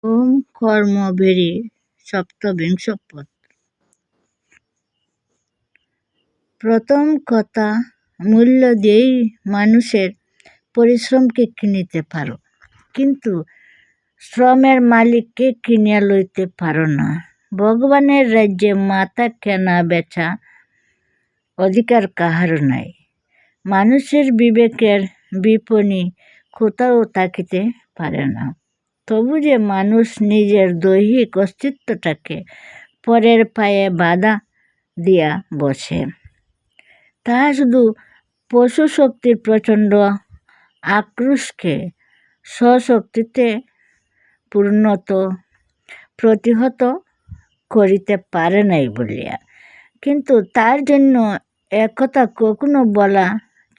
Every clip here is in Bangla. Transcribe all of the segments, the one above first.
ওম কর্মভেরি সপ্তবিংশ পদ। প্রথম কথা, মূল্য দিয়েই মানুষের পরিশ্রমকে কিনিতে পারো, কিন্তু শ্রমের মালিককে কিনিয়া লইতে পারো না। ভগবানের রাজ্যে মাথা কেনা বেচা অধিকার কাহারও নাই। মানুষের বিবেকের বিপণী কোথাও থাকিতে পারে না। তবু যে মানুষ নিজের দৈহিক অস্তিত্বটাকে পরের পায়ে বাধা দিয়া বসে, তাহা শুধু পশু শক্তির প্রচণ্ড আক্রোশকে স্বশক্তিতে পূর্ণত প্রতিহত করিতে পারে নাই বলিয়া। কিন্তু তার জন্য একথা কখনো বলা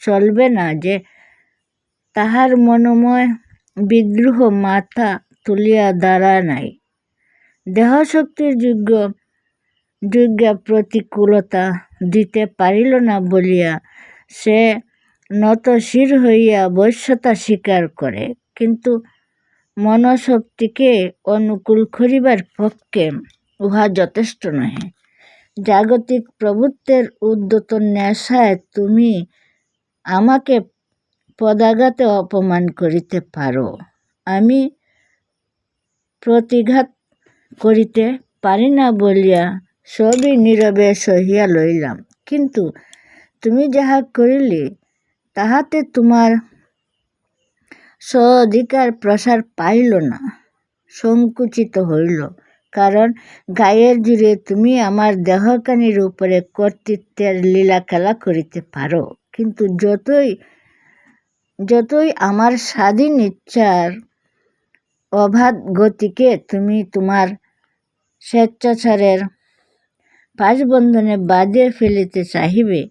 চলবে না যে তাহার মনোময় বিদ্রোহ মাথা তুলিয়া দাঁড়ায় নাই। দেহশক্তির যোগ্য প্রতিকূলতা দিতে পারিল না বলিয়া সে নতশির হইয়া বশ্যতা স্বীকার করে, কিন্তু মনশক্তিকে অনুকূল করিবার পক্ষে উহা যথেষ্ট নহে। জাগতিক প্রভুত্বের উদ্ধত নেশায় তুমি আমাকে পদাঘাতে অপমান করিতে পারো, আমি প্রতিঘাত করিতে পারি না বলিয়া সবই নীরবে সহিয়া লইলাম। কিন্তু তুমি যাহা করিলে তাহাতে তোমার স্ব-অধিকার প্রসার পাইল না, সংকুচিত হইল। কারণ গায়ের জোরে তুমি আমার দেহখানির উপরে কর্তৃত্বের লীলা খেলা করিতে পারো, কিন্তু যতই আমার স্বাধীন ইচ্ছার অবাধ গতিকে তুমি তোমার স্বেচ্ছাচারের পাশবন্ধনে বাঁধিয়া ফেলিতে চাহিবে,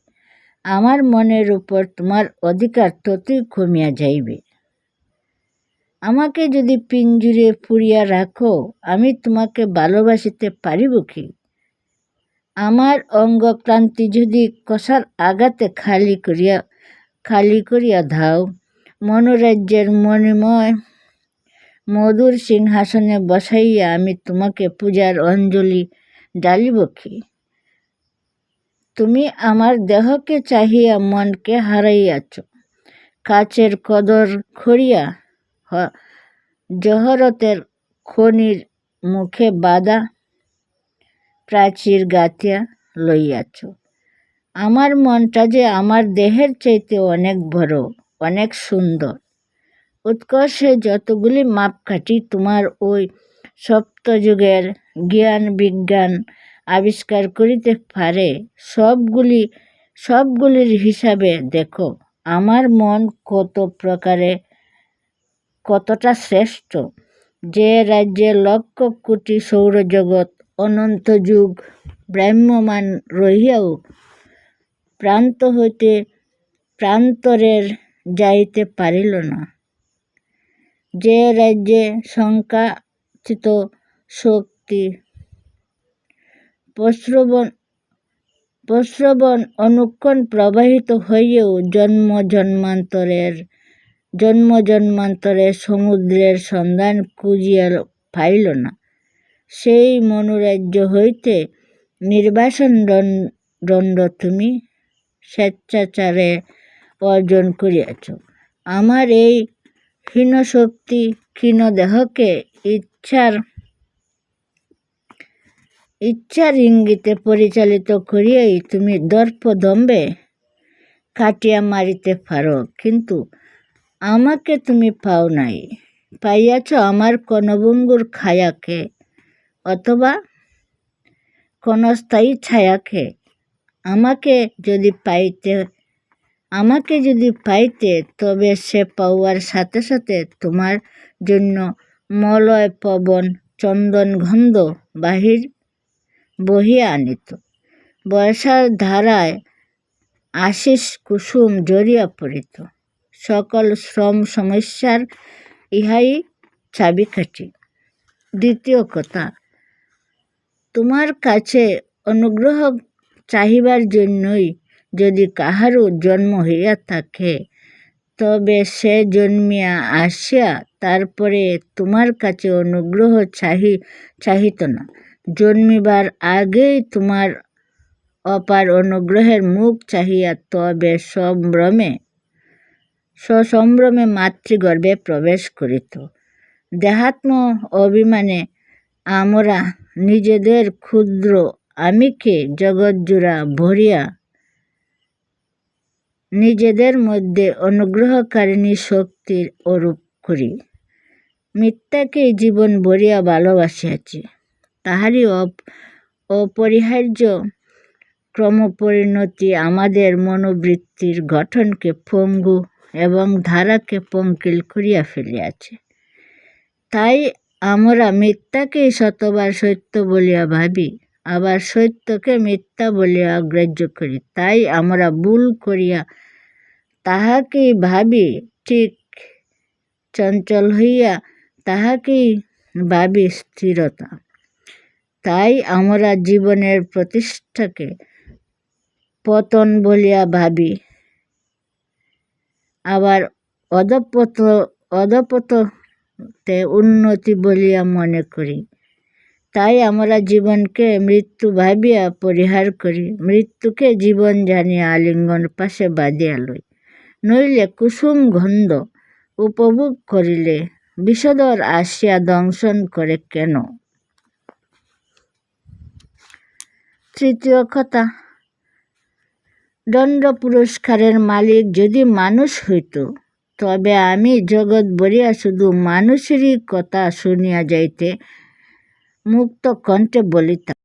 আমার মনের উপর তোমার অধিকার ততই কমিয়া যাইবে। আমাকে যদি পিঞ্জুরে পুরিয়া রাখো, আমি তোমাকে ভালোবাসিতে পারিব কি? আমার অঙ্গক্রান্তি যদি কষার আঘাতে খালি করিয়া দাও, মনোরাজ্যের মণিময় মধুর সিংহাসনে বসাইয়া আমি তোমাকে পূজার অঞ্জলি ডালিব কি? তুমি আমার দেহকে চাহিয়া মনকে হারাইয়াছ, কাচের কদর করিয়া জহরতের খনির মুখে বাধা প্রাচীর গাঁথিয়া লইয়াছ। আমার মনটা যে আমার দেহের চাইতে অনেক বড়, অনেক সুন্দর। উৎকর্ষে যতগুলি মাপকাঠি তোমার ওই সপ্তযুগের জ্ঞান বিজ্ঞান আবিষ্কার করিতে পারে, সবগুলির হিসাবে দেখো আমার মন কত প্রকারে কতটা শ্রেষ্ঠ। যে রাজ্যে লক্ষ কোটি সৌরজগৎ অনন্ত যুগ ভ্রাম্যমান রহিয়াও প্রান্ত হইতে প্রান্তরের যাইতে পারিল না, যে রাজ্যে সংখ্যাতীত শক্তি প্রস্রবণ অনুক্ষণ প্রবাহিত হইয়াও জন্ম জন্মান্তরের সমুদ্রের সন্ধান খুঁজিয়া পাইল না, সেই মনোরাজ্য হইতে নির্বাসন দণ্ড তুমি স্বেচ্ছাচারে অর্জন করিয়াছ। আমার এই হীনশক্তি ক্ষীণ দেহকে ইচ্ছার ইঙ্গিতে পরিচালিত করিয়াই তুমি দর্পদম্ভে কাটিয়া মারিতে পারো, কিন্তু আমাকে তুমি পাও নাই। পাইয়াছ আমার কণভঙ্গুর কায়াকে, অথবা ক্ষণস্থায়ী ছায়াকে। আমাকে যদি পাইতে তবে সে পাওয়ার সাথে সাথে তোমার জন্য মলয় পবন চন্দন গন্ধ বহিয়া আনিত, বর্ষার ধারায় আশিস কুসুম ঝরিয়া পড়িত। সকল শ্রম সমস্যার ইহাই চাবিকাঠি। দ্বিতীয় কথা, তোমার কাছে অনুগ্রহ চাহিবার জন্যই যদি কাহারও জন্ম হইয়া থাকে, তবে সে জন্মিয়া আসিয়া তারপরে তোমার কাছে অনুগ্রহ চাহিত না। জন্মিবার আগেই তোমার অপার অনুগ্রহের মুখ চাহিয়া তবে সসম্ভ্রমে মাতৃগর্ভে প্রবেশ করিত। দেহাত্ম অভিমানে আমরা নিজেদের ক্ষুদ্র আমিকে জগৎজোড়া ভরিয়া নিজেদের মধ্যে অনুগ্রহকারিণী শক্তির অরূপ করি। মিথ্যাকেই জীবন ভরিয়া ভালোবাসিয়াছি। তাহারই অপরিহার্য ক্রমপরিণতি আমাদের মনোবৃত্তির গঠনকে পঙ্গু এবং ধারাকে পঙ্কিল করিয়া ফেলিয়াছে। তাই আমরা মিথ্যাকেই শতবার সত্য বলিয়া ভাবি, আবার সত্যকে মিথ্যা বলিয়া অগ্রাহ্য করি। তাই আমরা ভুল করিয়া তাহাকেই ভাবি ঠিক, চঞ্চল হইয়া তাহাকেই ভাবি স্থিরতা। তাই আমরা জীবনের প্রতিষ্ঠাকে পতন বলিয়া ভাবি, আবার অধঃপতনকে উন্নতি বলিয়া মনে করি। তাই আমরা জীবনকে মৃত্যু ভাবিয়া পরিহার করি, মৃত্যুকে জীবন জানিয়া আলিঙ্গন পাশে বাঁধিয়া লই। নইলে কুসুম গন্ধ উপভোগ করিলে বিষধর আসিয়া দংশন করে কেন? তৃতীয় কথা, দণ্ড পুরস্কারের মালিক যদি মানুষ হইত, তবে আমি জগৎ ভরিয়া শুধু মানুষেরই কথা শুনিয়া যাইতে মুক্ত কণ্ঠে বলিতাম।